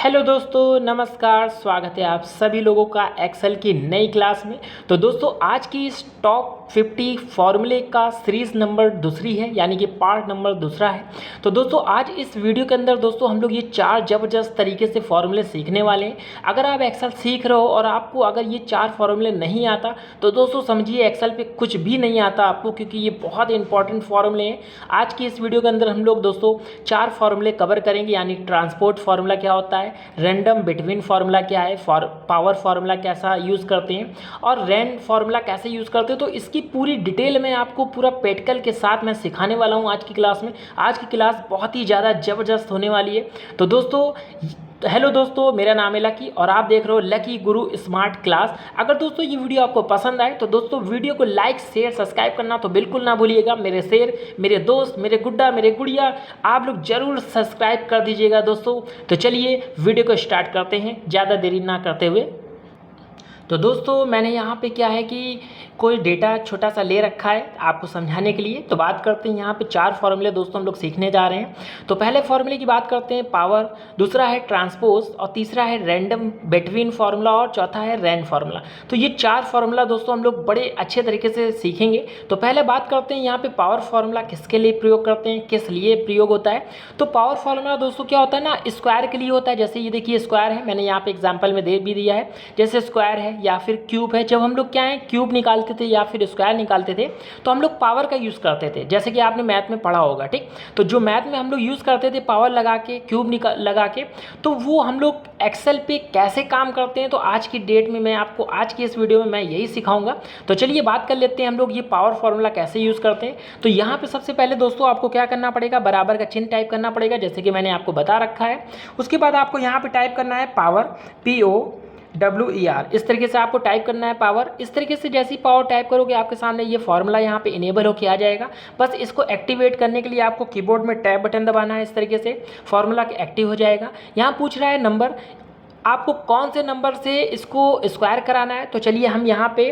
Hello दोस्तों, नमस्कार। स्वागत है आप सभी लोगों का एक्सेल की नई क्लास में। तो दोस्तों, आज की इस टॉप 50 फॉर्मूले का सीरीज़ नंबर दूसरी है, यानी कि पार्ट नंबर दूसरा है। तो दोस्तों, आज इस वीडियो के अंदर दोस्तों हम लोग ये 4 ज़बरदस्त तरीके से फॉर्मूले सीखने वाले हैं। अगर आप एक्सेल सीख रहे हो और आपको अगर ये 4 फॉर्मूले नहीं आता तो दोस्तों समझिए एक्सेल पे कुछ भी नहीं आता आपको, क्योंकि ये बहुत इंपॉर्टेंट फॉर्मूले हैं। आज की इस वीडियो के अंदर हम लोग दोस्तों 4 फॉर्मूले कवर करेंगे, यानी ट्रांसपोर्ट फार्मूला क्या होता है, रैंडम बिटवीन फार्मूला क्या है, पावर फार्मूला कैसा यूज़ करते हैं और रैंड फार्मूला कैसे यूज़ करते हैं। तो इसकी पूरी डिटेल में आपको पूरा प्रैक्टिकल के साथ मैं सिखाने वाला हूं आज की क्लास में। आज की क्लास बहुत ही ज़्यादा ज़बरदस्त होने वाली है। तो दोस्तों, हेलो दोस्तों, मेरा नाम है लकी और आप देख रहे हो लकी गुरु स्मार्ट क्लास। अगर दोस्तों ये वीडियो आपको पसंद आए तो दोस्तों वीडियो को लाइक शेयर सब्सक्राइब करना तो बिल्कुल ना भूलिएगा। मेरे शेर, मेरे दोस्त, मेरे गुड्डा, मेरे गुड़िया, आप लोग जरूर सब्सक्राइब कर दीजिएगा दोस्तों। तो चलिए वीडियो को स्टार्ट करते हैं ज़्यादा देरी ना करते हुए। तो दोस्तों, मैंने यहाँ पे क्या है कि कोई डेटा छोटा सा ले रखा है आपको समझाने के लिए। तो बात करते हैं, यहाँ पे 4 फॉर्मूले दोस्तों हम लोग सीखने जा रहे हैं। तो पहले फॉर्मूले की बात करते हैं पावर, दूसरा है ट्रांसपोज और तीसरा है रैंडम बिटवीन फार्मूला और चौथा है रैंड फार्मूला। तो ये 4 फार्मूला दोस्तों हम लोग बड़े अच्छे तरीके से सीखेंगे। तो पहले बात करते हैं यहाँ पे पावर फार्मूला किसके लिए प्रयोग करते हैं, किस लिए प्रयोग होता है। तो पावर फार्मूला दोस्तों क्या होता है ना, स्क्वायर के लिए होता है। जैसे ये देखिए स्क्वायर है, मैंने यहाँ पे एग्जाम्पल में दे भी दिया है। जैसे स्क्वायर है या फिर क्यूब है, जब हम लोग क्या है क्यूब निकालते थे या फिर स्क्वायर निकालते थे तो हम लोग पावर का यूज़ करते थे, जैसे कि आपने मैथ में पढ़ा होगा। ठीक, तो जो मैथ में हम लोग यूज़ करते थे पावर लगा के, क्यूब लगा के, तो वो हम लोग एक्सेल पे कैसे काम करते हैं तो आज की डेट में मैं आपको आज की इस वीडियो में मैं यही सिखाऊंगा। तो चलिए बात कर लेते हैं हम लोग ये पावर फार्मूला कैसे यूज़ करते हैं। तो यहाँ पे सबसे पहले दोस्तों आपको क्या करना पड़ेगा, बराबर का चिन्ह टाइप करना पड़ेगा, जैसे कि मैंने आपको बता रखा है। उसके बाद आपको यहाँ पे टाइप करना है पावर, POWER, इस तरीके से आपको टाइप करना है पावर। इस तरीके से जैसे ही पावर टाइप करोगे आपके सामने ये फार्मूला यहाँ पे इनेबल होके आ जाएगा। बस इसको एक्टिवेट करने के लिए आपको कीबोर्ड में टैब बटन दबाना है, इस तरीके से फार्मूला एक्टिव हो जाएगा। यहाँ पूछ रहा है नंबर, आपको कौन से नंबर से इसको स्क्वायर कराना है। तो चलिए हम यहाँ पे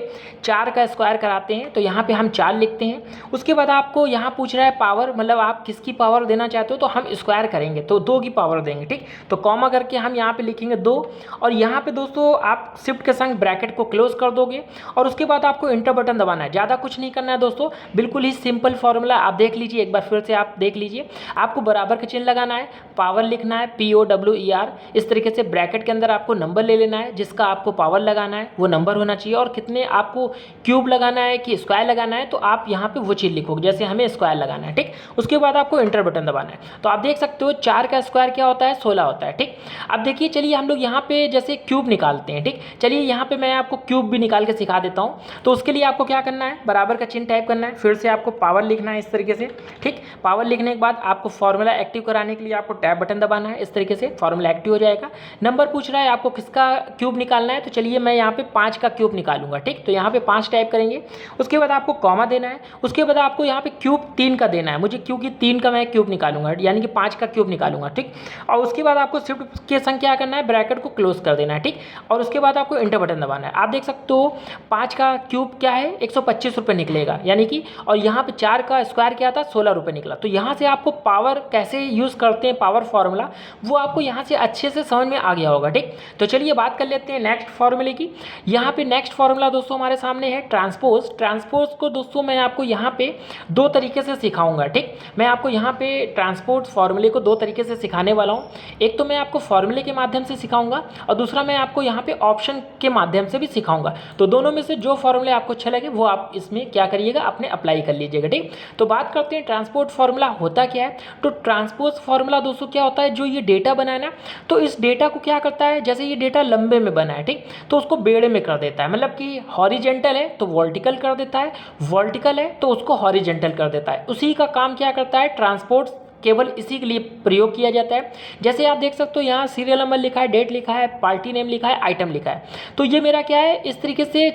4 का स्क्वायर कराते हैं। तो यहाँ पे हम 4 लिखते हैं। उसके बाद आपको यहाँ पूछ रहा है पावर, मतलब आप किसकी पावर देना चाहते हो, तो हम स्क्वायर करेंगे तो 2 की पावर देंगे। ठीक, तो कॉमा करके हम यहाँ पे लिखेंगे 2 और यहाँ पे दोस्तों आप शिफ्ट के संग ब्रैकेट को क्लोज कर दोगे और उसके बाद आपको इंटर बटन दबाना है। ज़्यादा कुछ नहीं करना है दोस्तों, बिल्कुल ही सिंपल फॉर्मूला। आप देख लीजिए एक बार फिर से, आप देख लीजिए। आपको बराबर का चिन्ह लगाना है, पावर लिखना है POWER, इस तरीके से ब्रैकेट के अंदर आपको नंबर ले लेना है, जिसका आपको पावर लगाना है वो नंबर होना चाहिए और कितने आपको क्यूब लगाना है कि स्क्वायर लगाना है तो आप यहाँ पे वो चीज़ लिखोगे, जैसे हमें स्क्वायर लगाना है। ठीक, उसके बाद आपको इंटर बटन दबाना है। तो आप देख सकते हो 4 का स्क्वायर क्या होता है, 16 होता है। ठीक, अब देखिए चलिए हम लोग यहाँ पे जैसे क्यूब निकालते हैं। ठीक, चलिए यहाँ पे मैं आपको क्यूब भी निकाल के सिखा देता हूँ। तो उसके लिए आपको क्या करना है, बराबर का चिन्ह टाइप करना है, फिर से आपको पावर लिखना है इस तरीके से। ठीक, पावर लिखने के बाद आपको फॉर्मूला एक्टिव कराने के लिए आपको टैब बटन दबाना है, इस तरीके से फॉर्मूला एक्टिव हो जाएगा। नंबर पूछ रहा है आपको किसका क्यूब निकालना है, तो चलिए मैं यहाँ पे 5 का क्यूब निकालूंगा। ठीक, तो यहाँ पे 5 टाइप करेंगे। उसके बाद आपको कॉमा देना है। उसके बाद आपको यहाँ पे क्यूब 3 का देना है मुझे, क्योंकि 3 का मैं क्यूब निकालूंगा, यानी कि 5 का क्यूब निकालूंगा। ठीक, और उसके बाद आपको शिफ्ट के संग क्या करना है, ब्रैकेट को क्लोज कर देना है। ठीक, और उसके बाद आपको इंटर बटन दबाना है। आप देख सकते हो 5 का क्यूब क्या है, 125 रुपये निकलेगा, यानी कि, और यहाँ पे 4 का स्क्वायर क्या था, 16 रुपये निकला। तो यहाँ से आपको पावर कैसे यूज़ करते हैं, पावर फार्मूला, वो आपको यहाँ से अच्छे से समझ में आ गया होगा। ठीक, तो चलिए बात कर लेते हैं नेक्स्ट फार्मूले की। यहाँ पे नेक्स्ट फार्मूला दोस्तों हमारे सामने है ट्रांसपोज। ट्रांसपोज को दोस्तों मैं आपको यहाँ पे 2 तरीके से सिखाऊंगा। ठीक, मैं आपको यहाँ पे ट्रांसपोज फार्मूले को 2 तरीके से सिखाने वाला हूँ। एक तो मैं आपको फार्मूले के माध्यम से सिखाऊंगा और दूसरा मैं आपको यहाँ पे ऑप्शन के माध्यम से भी सिखाऊंगा। तो दोनों में से जो फार्मूले आपको अच्छे लगे वो आप इसमें क्या करिएगा, अपने अप्लाई कर लीजिएगा। ठीक, तो बात करते हैं ट्रांसपोज फार्मूला होता क्या है। तो ट्रांसपोज फार्मूला दोस्तों क्या होता है, जो ये डेटा बनाए ना, तो इस डेटा को क्या करता है, जैसे ये डेटा लंबे में बना है, ठीक, तो उसको बेड़े में कर देता है। मतलब कि हॉरिजेंटल है तो वर्टिकल कर देता है, वर्टिकल है तो उसको हॉरिजेंटल कर देता है। उसी का काम क्या करता है ट्रांसपोर्ट, केवल इसी के लिए प्रयोग किया जाता है। जैसे आप देख सकते हो यहाँ सीरियल नंबर लिखा है, डेट लिखा है, पार्टी नेम लिखा है, आइटम लिखा है। तो ये मेरा क्या है, इस तरीके से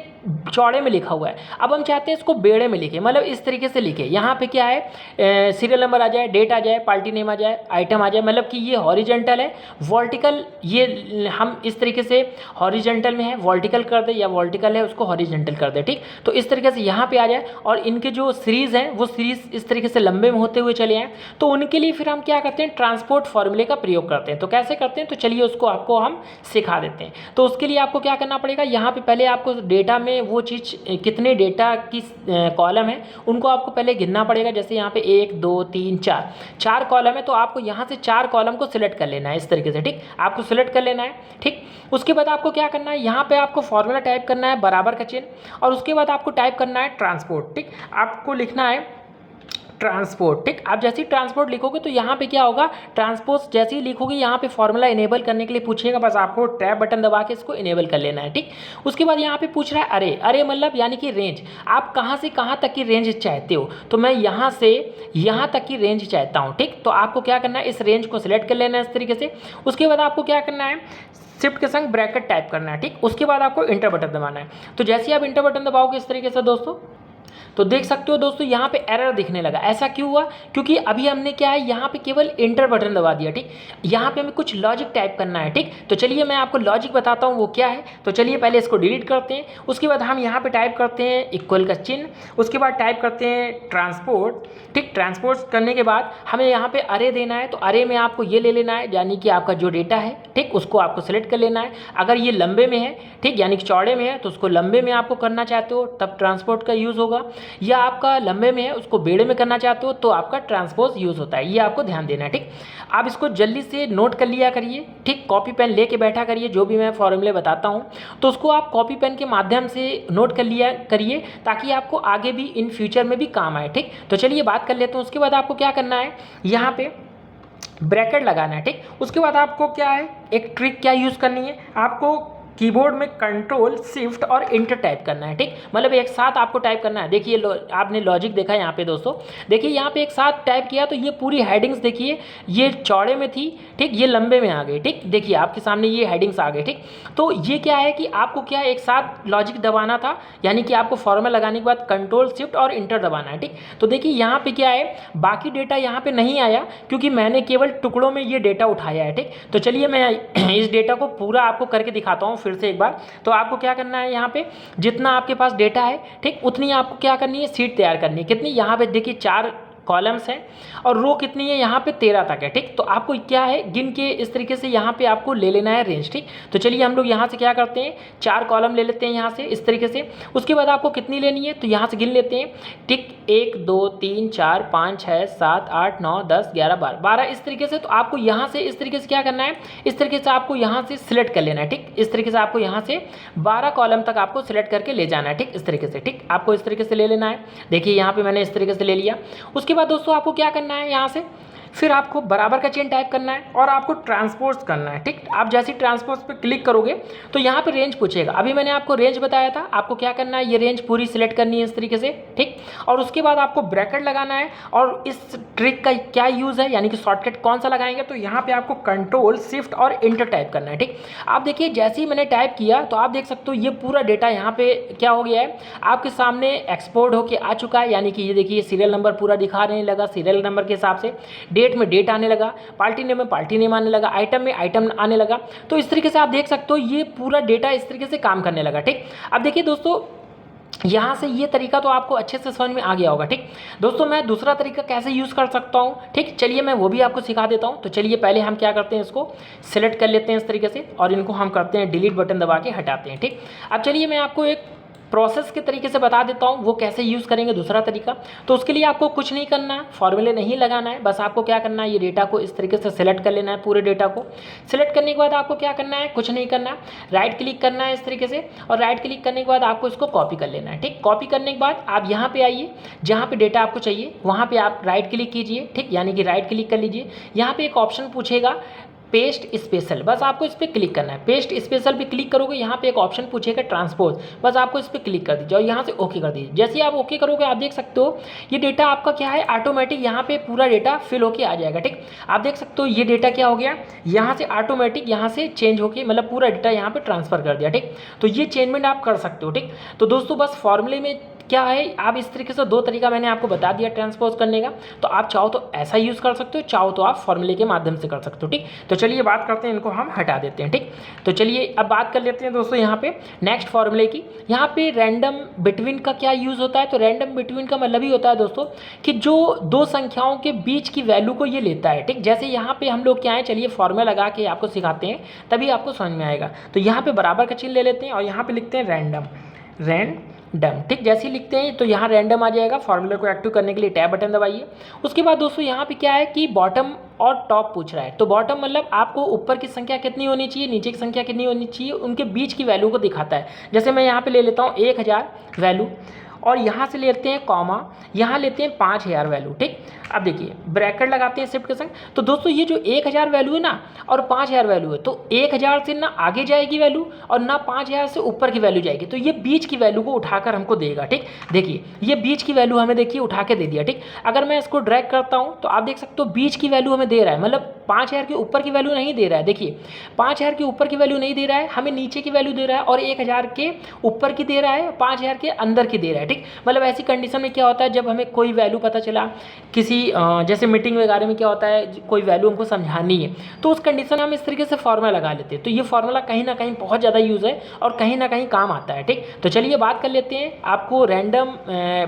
चौड़े में लिखा हुआ है, अब हम चाहते हैं इसको बेड़े में लिखे, मतलब इस तरीके से लिखे। यहाँ पे क्या है, सीरियल नंबर आ जाए, डेट आ जाए, पार्टी नेम आ जाए, आइटम आ जाए, मतलब कि ये हॉरिजेंटल है, वर्टिकल ये हम इस तरीके से हॉरिजेंटल में है वर्टिकल कर दे, या वर्टिकल है उसको हॉरिजेंटल कर दे, ठीक। तो इस तरीके से यहाँ पे आ जाए, और इनके जो सीरीज़ हैं वो सीरीज़ इस तरीके से लंबे में होते हुए चले आए। तो उनके लिए फिर हम क्या करते हैं, ट्रांसपोर्ट फॉर्मूले का प्रयोग करते हैं। तो कैसे करते हैं, तो चलिए उसको आपको हम सिखा देते हैं। तो उसके लिए आपको क्या करना पड़ेगा, यहाँ पे पहले आपको डेटा में वो चीज़ कितने डेटा की कॉलम है उनको आपको पहले गिनना पड़ेगा। जैसे यहाँ पे 1 2 3 4 कॉलम है, तो आपको यहाँ से 4 कॉलम को सिलेक्ट कर लेना है इस तरीके से, ठीक। आपको सिलेक्ट कर लेना है, ठीक। उसके बाद आपको क्या करना है, यहाँ पे आपको फॉर्मूला टाइप करना है बराबर का चिन्ह, और उसके बाद आपको टाइप करना है ट्रांसपोर्ट, ठीक। आपको लिखना है ट्रांसपोर्ट, ठीक। आप जैसे ही ट्रांसपोर्ट लिखोगे तो यहाँ पे क्या होगा, ट्रांसपोर्ट जैसे ही लिखोगे यहाँ पे फॉर्मूला इनेबल करने के लिए पूछेगा, बस आपको टैब बटन दबा के इसको इनेबल कर लेना है, ठीक। उसके बाद यहाँ पे पूछ रहा है अरे, अरे मतलब यानी कि रेंज, आप कहाँ से कहाँ तक की रेंज चाहते हो, तो मैं यहाँ से यहाँ तक की रेंज चाहता हूँ, ठीक। तो आपको क्या करना है, इस रेंज को सिलेक्ट कर लेना है इस तरीके से। उसके बाद आपको क्या करना है, शिफ्ट के संग ब्रैकेट टाइप करना है, ठीक। उसके बाद आपको इंटर बटन दबाना है। तो जैसे ही आप इंटर बटन दबाओगे इस तरीके से दोस्तों, तो देख सकते हो दोस्तों यहाँ पे एरर दिखने लगा। ऐसा क्यों हुआ, क्योंकि अभी हमने क्या है, यहाँ पे केवल इंटर बटन दबा दिया, ठीक। यहाँ पे हमें कुछ लॉजिक टाइप करना है, ठीक। तो चलिए मैं आपको लॉजिक बताता हूँ वो क्या है। तो चलिए पहले इसको डिलीट करते हैं। उसके बाद हम यहाँ पे टाइप करते हैं इक्वल का चिन्ह, उसके बाद टाइप करते हैं ट्रांसपोर्ट, ठीक। ट्रांसपोर्ट करने के बाद हमें यहाँ पे अरे देना है, तो अरे में आपको ये ले लेना है, यानी कि आपका जो डेटा है, ठीक, उसको आपको सेलेक्ट कर लेना है। अगर ये लंबे में है, ठीक, यानी कि चौड़े में है, तो उसको लंबे में आपको करना चाहते हो तब ट्रांसपोर्ट का यूज़ होगा, या आपका लंबे में है उसको बेड़े में करना चाहते हो तो आपका ट्रांसपोज यूज़ होता है। ये आपको ध्यान देना है, ठीक। आप इसको जल्दी से नोट कर लिया करिए, ठीक। कॉपी पेन लेके बैठा करिए, जो भी मैं फॉर्मूले बताता हूँ तो उसको आप कॉपी पेन के माध्यम से नोट कर लिया करिए, ताकि आपको आगे भी इन फ्यूचर में भी काम आए, ठीक। तो चलिए बात कर लेते हैं। उसके बाद आपको क्या करना है, यहाँ पे ब्रैकेट लगाना है, ठीक। उसके बाद आपको क्या है, एक ट्रिक क्या यूज़ करनी है, आपको कीबोर्ड में कंट्रोल शिफ्ट और इंटर टाइप करना है, ठीक। मतलब एक साथ आपको टाइप करना है। देखिए आपने लॉजिक देखा यहाँ पे दोस्तों, देखिए यहाँ पे एक साथ टाइप किया तो ये पूरी हेडिंग्स देखिए, ये चौड़े में थी, ठीक, ये लंबे में आ गई, ठीक। देखिए आपके सामने ये हेडिंग्स आ गए, ठीक। तो ये क्या है कि आपको क्या एक साथ लॉजिक दबाना था, यानी कि आपको फॉर्मूला लगाने के बाद कंट्रोल शिफ्ट और इंटर दबाना है, ठीक। तो देखिए यहाँ पे क्या है, बाकी डेटा यहाँ पे नहीं आया क्योंकि मैंने केवल टुकड़ों में ये डेटा उठाया है, ठीक। तो चलिए मैं इस डेटा को पूरा आपको करके दिखाता हूँ फिर से एक बार। तो आपको क्या करना है, यहाँ पे जितना आपके पास डेटा है, ठीक, उतनी आपको क्या करनी है, शीट तैयार करनी है। कितनी, यहाँ पे देखिए 4 कॉलम्स हैं और रो कितनी है, यहाँ पे 13 तक है, ठीक। तो आपको क्या है, गिन के इस तरीके से यहाँ पे आपको ले लेना है रेंज, ठीक। तो चलिए हम लोग यहाँ से क्या करते हैं, 4 कॉलम ले लेते हैं यहाँ से इस तरीके से। उसके बाद आपको कितनी लेनी है, तो यहाँ से गिन लेते हैं, ठीक। 1 2 3 4 5 6 7 8 9 10 11 12 इस तरीके से। तो आपको यहाँ से इस तरीके से क्या करना है, इस तरीके से आपको यहाँ से सिलेक्ट कर लेना है, ठीक। इस तरीके से आपको यहाँ से 12 कॉलम तक आपको सिलेक्ट करके ले जाना है, ठीक, इस तरीके से, ठीक। आपको इस तरीके से ले लेना है। देखिए यहाँ पे मैंने इस तरीके से ले लिया। उसके बाद दोस्तों आपको क्या करना है, यहाँ से फिर आपको बराबर का चिन्ह टाइप करना है और आपको ट्रांसपोज करना है, ठीक। आप जैसे ही ट्रांसपोज पे क्लिक करोगे तो यहाँ पे रेंज पूछेगा। अभी मैंने आपको रेंज बताया था, आपको क्या करना है, ये रेंज पूरी सिलेक्ट करनी है इस तरीके से, ठीक। और उसके बाद आपको ब्रैकेट लगाना है। और इस ट्रिक का क्या यूज़ है, यानी कि शॉर्टकट कौन सा लगाएंगे, तो यहाँ पे आपको कंट्रोल शिफ्ट और इंटर टाइप करना है, ठीक। आप देखिए जैसे ही मैंने टाइप किया तो आप देख सकते हो ये पूरा डेटा यहाँ पे क्या हो गया है, आपके सामने एक्सपोर्ट होके आ चुका है। यानी कि ये देखिए सीरियल नंबर पूरा दिखाने लगा, सीरियल नंबर के हिसाब से, डेट में डेट आने लगा, पार्टी नेम में पार्टी नेम आने लगा, आइटम में आइटम आने लगा। तो इस तरीके से आप देख सकते हो ये पूरा डेटा इस तरीके से काम करने लगा, ठीक। अब देखिए दोस्तों यहाँ से ये तरीका तो आपको अच्छे से समझ में आ गया होगा, ठीक। दोस्तों मैं दूसरा तरीका कैसे यूज़ कर सकता हूँ, ठीक, चलिए मैं वो भी आपको सिखा देता हूँ। तो चलिए पहले हम क्या करते हैं, इसको सिलेक्ट कर लेते हैं इस तरीके से और इनको हम करते हैं डिलीट बटन दबा के हटाते हैं, ठीक। अब चलिए मैं आपको एक प्रोसेस के तरीके से बता देता हूँ वो कैसे यूज़ करेंगे दूसरा तरीका। तो उसके लिए आपको कुछ नहीं करना है, फॉर्मूले नहीं लगाना है, बस आपको क्या करना है, ये डेटा को इस तरीके से सिलेक्ट कर लेना है। पूरे डेटा को सिलेक्ट करने के बाद आपको क्या करना है, कुछ नहीं करना, राइट क्लिक करना है इस तरीके से और राइट क्लिक करने के बाद आपको इसको कॉपी कर लेना है, ठीक। कॉपी करने के बाद आप यहाँ पे आइए, जहाँ पे डेटा आपको चाहिए वहाँ पे आप राइट क्लिक कीजिए, ठीक, यानी कि राइट क्लिक कर लीजिए। यहाँ पे एक ऑप्शन पूछेगा पेस्ट स्पेशल, बस आपको इस पर क्लिक करना है। पेस्ट स्पेशल पे क्लिक करोगे, यहाँ पे एक ऑप्शन पूछेगा ट्रांसपोज, बस आपको इस पर क्लिक कर दीजिए और यहाँ से ओके कर दीजिए। जैसे ही आप ओके करोगे आप देख सकते हो ये डेटा आपका क्या है ऑटोमेटिक यहाँ पे पूरा डेटा फिल होके आ जाएगा। ठीक, आप देख सकते हो ये डेटा क्या हो गया, यहाँ से ऑटोमेटिक यहाँ से चेंज होके मतलब पूरा डेटा यहाँ पे ट्रांसफर कर दिया। ठीक, तो ये चेंजमेंट आप कर सकते हो। ठीक, तो दोस्तों बस फॉर्मूले में क्या है, आप इस तरीके से 2 तरीका मैंने आपको बता दिया ट्रांसपोज करने का, तो आप चाहो तो ऐसा यूज़ कर सकते हो, चाहो तो आप फॉर्मूले के माध्यम से कर सकते हो। ठीक, तो चलिए बात करते हैं, इनको हम हटा देते हैं। ठीक, तो चलिए अब बात कर लेते हैं दोस्तों यहाँ पे नेक्स्ट फॉर्मूले की। यहाँ पे रैंडम बिटवीन का क्या यूज़ होता है, तो रैंडम बिटवीन का मतलब ही होता है दोस्तों कि जो 2 संख्याओं के बीच की वैल्यू को ये लेता है। ठीक, जैसे यहाँ पे हम लोग क्या है, चलिए फॉर्मूला लगा के आपको सिखाते हैं तभी आपको समझ में आएगा। तो यहाँ पे बराबर का चिन्ह ले लेते हैं और यहाँ पे लिखते हैं रैंडम। ठीक, जैसे ही लिखते हैं तो यहाँ रैंडम आ जाएगा। फार्मूले को एक्टिव करने के लिए टैब बटन दबाइए। उसके बाद दोस्तों यहाँ पे क्या है कि बॉटम और टॉप पूछ रहा है, तो बॉटम मतलब आपको ऊपर की संख्या कितनी होनी चाहिए, नीचे की संख्या कितनी होनी चाहिए, उनके बीच की वैल्यू को दिखाता है। जैसे मैं यहाँ पे ले लेता हूँ 1000 वैल्यू और यहाँ से लेते हैं कॉमा, यहाँ लेते हैं 5000 वैल्यू। ठीक, अब देखिए ब्रैकेट लगाते हैं शिफ्ट के संग, तो दोस्तों ये जो 1000 वैल्यू है ना और 5000 वैल्यू है, तो 1000 से ना आगे जाएगी वैल्यू और ना 5000 से ऊपर की वैल्यू जाएगी, तो ये बीच की वैल्यू को उठाकर हमको देगा। ठीक, देखिए ये बीच की वैल्यू हमें देखिए उठा के दे दिया। ठीक, अगर मैं इसको ड्रैग करता हूँ तो आप देख सकते हो बीच की वैल्यू हमें दे रहा है, मतलब 5000 के ऊपर की वैल्यू नहीं दे रहा है। देखिए 5000 के ऊपर की वैल्यू नहीं दे रहा है, हमें नीचे की वैल्यू दे रहा है और 1000 के ऊपर की दे रहा है, 5000 के अंदर की दे रहा है। ठीक, मतलब ऐसी कंडीशन में क्या होता है, जब हमें कोई वैल्यू पता चला किसी जैसे मीटिंग वगैरह में क्या होता है, कोई वैल्यू हमको समझानी है, तो उस कंडीशन में हम इस तरीके से फॉर्मूला लगा लेते हैं। तो ये फॉर्मूला कहीं ना कहीं बहुत ज़्यादा यूज़ है और कहीं ना कहीं काम आता है। ठीक, तो चलिए बात कर लेते हैं, आपको रैंडम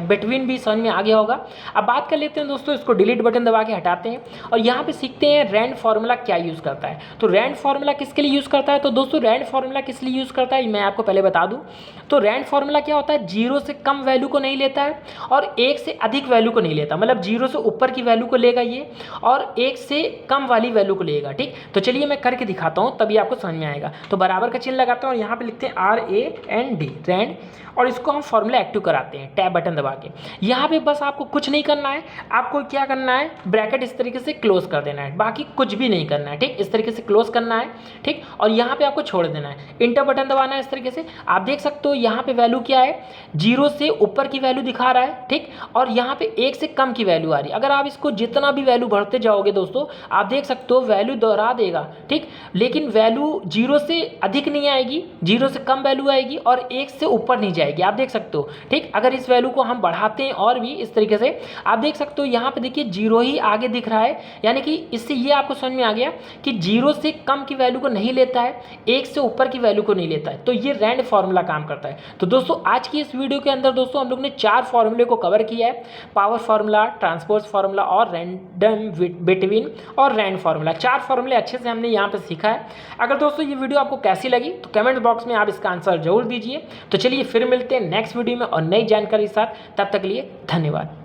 बिटवीन भी समझ में आ गया होगा। अब बात कर लेते हैं दोस्तों, इसको डिलीट बटन दबा के हटाते हैं और यहाँ पे सीखते हैं रैंड फार्मूला क्या यूज़ करता है। तो रैंड फार्मूला किसके लिए यूज़ करता है, तो दोस्तों रैंड फार्मूला किस लिए यूज़ करता है मैं आपको पहले बता दूँ। तो रैंड फार्मूला क्या होता है, 0 से कम वैल्यू को नहीं लेता है और 1 से अधिक वैल्यू को नहीं लेता, मतलब 0 से ऊपर की वैल्यू को लेगा ये और 1 से कम वाली वैल्यू को लेगा। ठीक, तो चलिए मैं करके दिखाता हूँ तभी आपको समझ में आएगा। तो बराबर का चिन्ह लगाता हूँ और यहाँ पे लिखते हैं RAND रैंड और इसको हम फॉर्मूला एक्टिव कराते हैं टैब बटन दबा के। यहाँ पे बस आपको कुछ नहीं करना है, आपको क्या करना है ब्रैकेट इस तरीके से क्लोज कर देना है, बाकी कुछ भी नहीं करना है। ठीक, इस तरीके से क्लोज करना है। ठीक, और यहाँ पे आपको छोड़ देना है, इंटर बटन दबाना है इस तरीके से। आप देख सकते हो यहाँ पे वैल्यू क्या है, 0 से ऊपर की वैल्यू दिखा रहा है। ठीक, और यहाँ पे 1 से कम की वैल्यू आ रही है। अगर आप इसको जितना भी वैल्यू बढ़ते जाओगे दोस्तों आप देख सकते हो वैल्यू दोहरा देगा। ठीक, लेकिन वैल्यू 0 से अधिक नहीं आएगी, 0 से कम वैल्यू आएगी और 1 से ऊपर नहीं जाएगी, आप देख सकते हो। ठीक, अगर इस वैल्यू को हम बढ़ाते हैं और भी इस तरीके से आप देख सकते हो यहाँ पे देखिए 0 ही आगे दिख रहा है, यानी कि इससे ये आपको समझ में आ गया कि 0 से कम की वैल्यू को नहीं लेता है, 1 से ऊपर की वैल्यू को नहीं लेता है। तो ये रैंड फार्मूला काम करता है। तो दोस्तों आज की इस वीडियो के अंदर दोस्तों हम लोग ने 4 फार्मूले को कवर किया है, पावर फार्मूला, ट्रांसपोज फार्मूला और रैंडम बिटवीन और रैंड फार्मूला। 4 फार्मूले अच्छे से हमने यहाँ पे सीखा है। अगर दोस्तों ये वीडियो आपको कैसी लगी तो कमेंट बॉक्स में आप इसका आंसर जरूर दीजिए। तो चलिए फिर मिलते हैं नेक्स्ट वीडियो में और नई जानकारी के साथ, तब तक के लिए धन्यवाद।